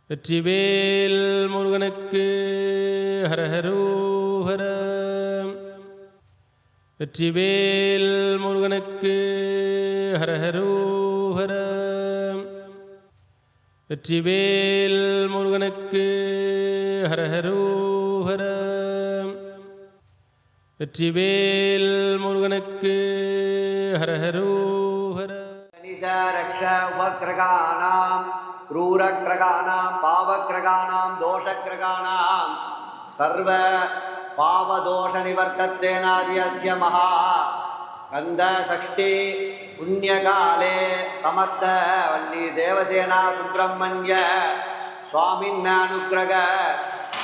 வெற்றிவேல் முருகனுக்கு ஹரஹரோஹர. வெற்றிவேல் முருகனுக்கு ஹரஹரோஹர. வெற்றிவேல் முருகனுக்கு ஹரஹரோஹர. வெற்றிவேல் முருகனுக்கு ஹரஹரோஹர. ரக்ஷ உபக்ரகானாம் क्रूरग्रगानां पावग्रगानां दोषग्रगानां सर्व पावदोषनिवर्तत्वेनादियस्य महा गन्धषष्ठी पुण्यकाले समस्त वल्ली देवसेना सुब्रह्मण्य स्वामिन्नानुग्रह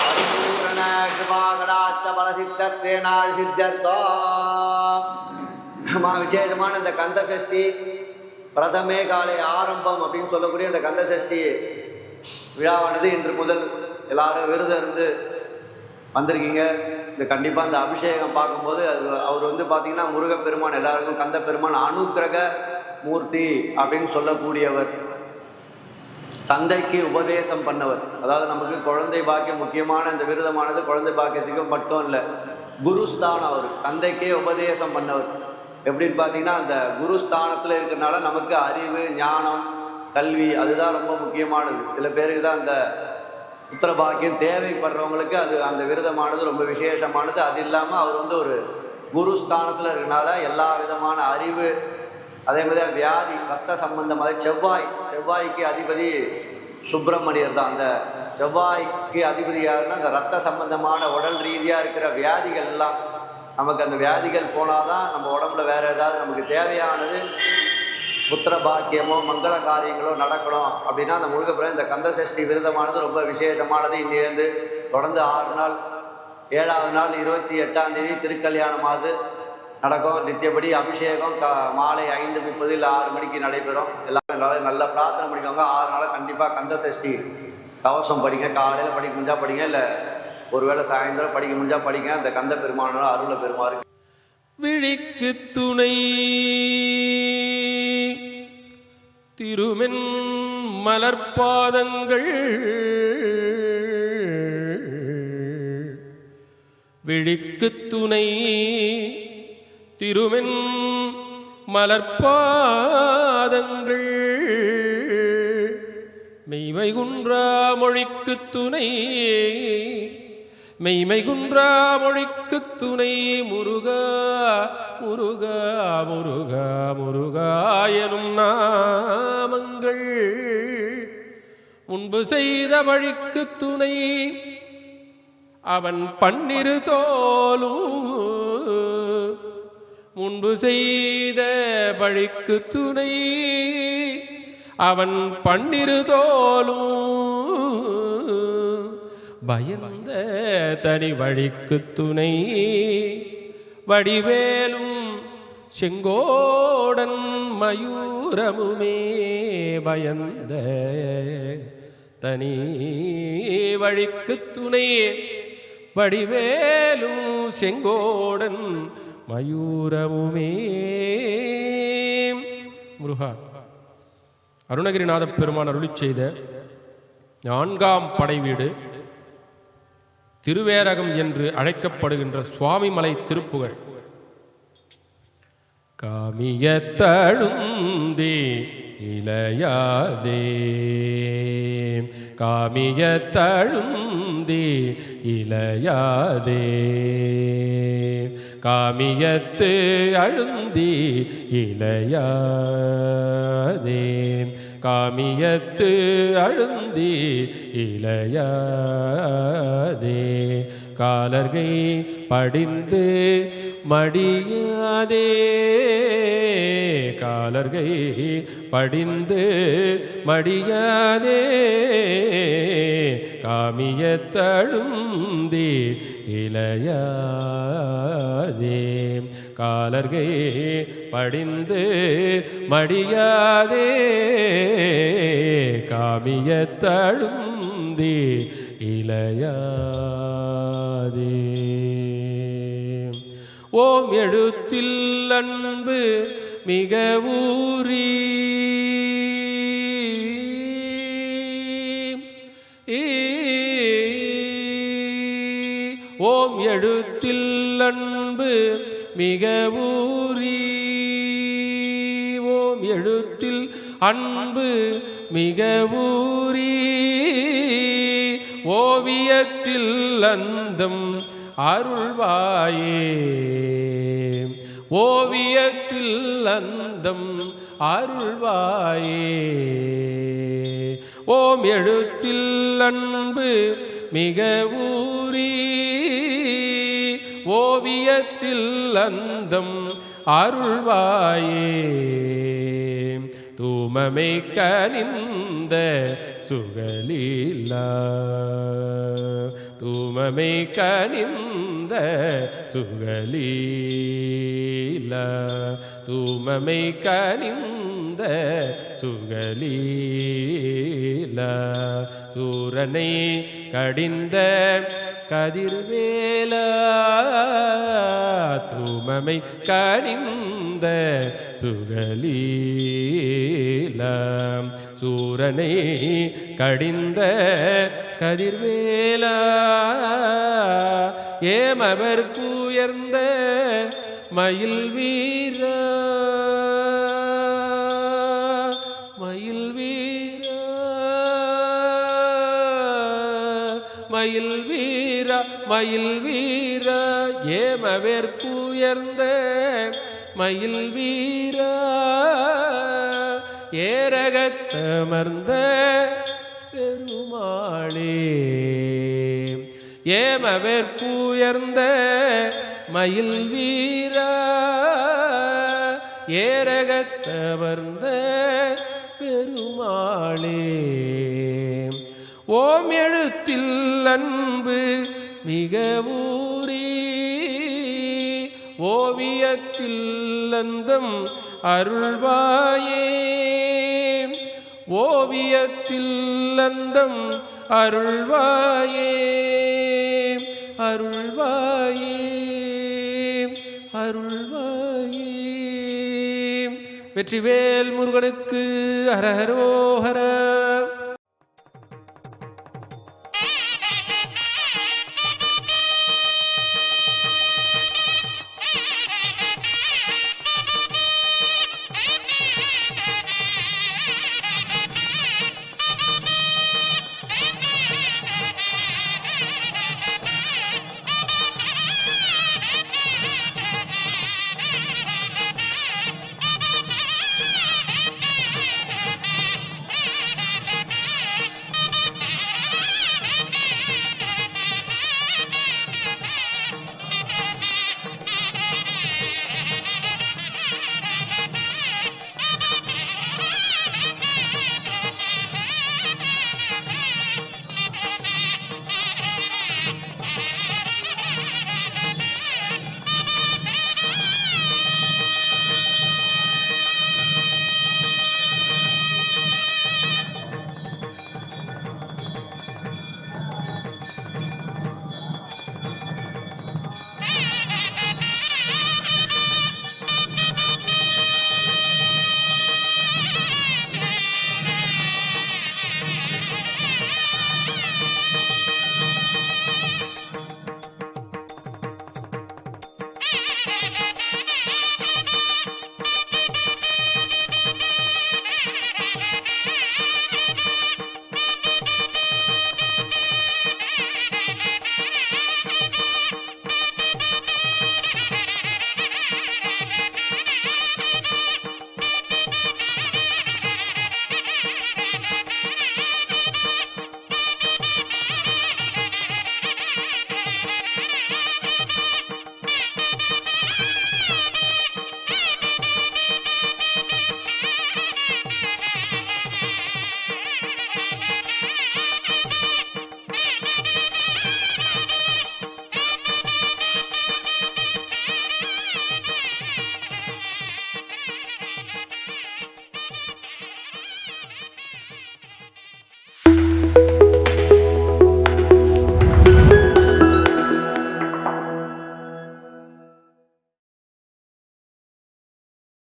परिपूर्ण कृपाकटाक्ष बलसिद्धत्वेनादिसिद्ध्यर्थो विशेषமான இந்த கந்தசஷ்டி பிரதமே காலை ஆரம்பம் அப்படின்னு சொல்லக்கூடிய அந்த கந்தசஷ்டி விழாவானது இன்று முதல் எல்லாரும் விரதம் இருந்து வந்திருக்கீங்க. இந்த கண்டிப்பாக அந்த அபிஷேகம் பார்க்கும்போது அவர் பார்த்தீங்கன்னா முருகப்பெருமான், எல்லாருக்கும் கந்த பெருமான் அனுக்கிரக மூர்த்தி அப்படின்னு சொல்லக்கூடியவர், தந்தைக்கு உபதேசம் பண்ணவர். அதாவது நமக்கு குழந்தை பாக்கியம் முக்கியமான இந்த விரதமானது குழந்தை பாக்கியத்துக்கு மட்டும் இல்லை, குருஸ்தானம். அவர் தந்தைக்கே உபதேசம் பண்ணவர். எப்படின்னு பார்த்தீங்கன்னா அந்த குருஸ்தானத்தில் இருக்கிறனால நமக்கு அறிவு, ஞானம், கல்வி அதுதான் ரொம்ப முக்கியமானது. சில பேருக்கு தான் அந்த புத்திர பாக்கியம் தேவைப்படுறவங்களுக்கு அது அந்த விரதமானது ரொம்ப விசேஷமானது. அது இல்லாமல் அவர் ஒரு குருஸ்தானத்தில் இருக்கிறனால எல்லா விதமான அறிவு, அதே மாதிரி வியாதி, ரத்த சம்பந்தம், அது செவ்வாய்க்கு அதிபதி சுப்பிரமணியர் தான். அந்த செவ்வாய்க்கு அதிபதி யாருன்னா அந்த ரத்த சம்பந்தமான உடல் ரீதியாக இருக்கிற வியாதிகள் எல்லாம் நமக்கு அந்த வியாதிகள் போனால் தான் நம்ம உடம்புல வேறு ஏதாவது நமக்கு தேவையானது புத்திர பாக்கியமோ மங்கள காரியங்களோ நடக்கணும் அப்படின்னா அந்த முருகப்பெருமான் இந்த கந்தசஷ்டி விரதமானது ரொம்ப விசேஷமானது. இன்னிலிருந்து தொடர்ந்து 6 நாள், 7வது நாள் 28ஆம் தேதி திருக்கல்யாணமாவது நடக்கும். நித்தியப்படி அபிஷேகம் மாலை 5:30 இல்லை 6 மணிக்கு நடைபெறும். எல்லாரும் நல்ல பிரார்த்தனை பண்ணிக்கோங்க. 6 நாள் கண்டிப்பாக கந்தசஷ்டி கவசம் படிங்க. காலையில் படிக்க முடிஞ்சா படிங்க, இல்லை ஒருவேளை சாயந்தரம் படிக்க முடிஞ்சா படிங்க. அந்த கந்த பெருமானோட அருள பெருமாறு. விழிக்கு துணை திருமென் மலர்பாதங்கள், விழிக்கு துணை திருமென் மலர்பாதங்கள், மெய்மை குன்றா மொழிக்கு துணை, மெய்மை குன்றா மொழிக்கு துணை முருகா முருகா முருகா முருகா எனும் நாமங்கள், முன்பு செய்த வழிக்கு துணை அவன் பன்னிரு தோலும், முன்பு செய்த வழிக்கு துணை அவன் பன்னிரு தோலும், பயந்த தனி வழிக்கு துணை வடிவேலும் செங்கோடன் மயூரமுமே, பயந்த தனி வழிக்கு துணை வடிவேலும் செங்கோடன் மயூரமுமே. முருகா, அருணகிரிநாத பெருமான் அருளிச் செய்த 4ஆம் படை வீடு திருவேரகம் என்று அழைக்கப்படுகின்ற சுவாமிமலை திருப்புகழ். காமிய தழுந்தே இளையாதே, காமிய தழுந்தே இளையாதே, காமியத்து அழுந்தி இளையாதே, காமியத்து அழுந்தி இளையாதே, காலர்கை படிந்து மடியாதே, காலர்கை படிந்து மடியாதே, காமியத்தழுந்தி இளையாதே, காலர்கை படிந்து மடியாதே, காமியத்தழுந்தி இளையாதே. ஓம் எழுத்தில் அன்பு மிக ஊறி ஓம் எழுத்தில் அன்பு மிக ஊறி ஓம் எழுத்தில் அன்பு மிக ஊறி ஓவியத்தில் அந்தம் அருள்வாயே ஓவியத்தில் அந்தம் அருள்வாயே ஓம் எழுத்தில் அன்பு மிக ஊறி ஓவியத்தில் அந்தம் அருள்வாயே தூமமை கனிந்த சுகலீலா தூமமை கனிந்த சுகலீலா தூமமை கனிந்த சுகலீலா சூரனை கடிந்த கதிர்வேலா தூமமை கனிந்த சுகலீலா சூரனை கடிந்த கதிர்வேலா ஏமவர் உயர்ந்த மயில் வீரா மயில் வீரா மயில் வீரா மயில் வீரா ஏமவர் உயர்ந்த மயில் வீரா ஏரகத்தமர்ந்த பெருமாளே ஏமவர் உயர்ந்த மயில் வீரா ஏரகத்தமர்ந்த பெருமாளே ஓம் எழுத்தில் அன்பு மிக ஊறி ஓவியத்தில் அந்தம் அருள்வாயே ஓவியத்தில் அந்தம் அருள்வாயே அருள்வாயே அருள்வாயே. வெற்றிவேல் முருகனுக்கு ஹரஹரோஹர.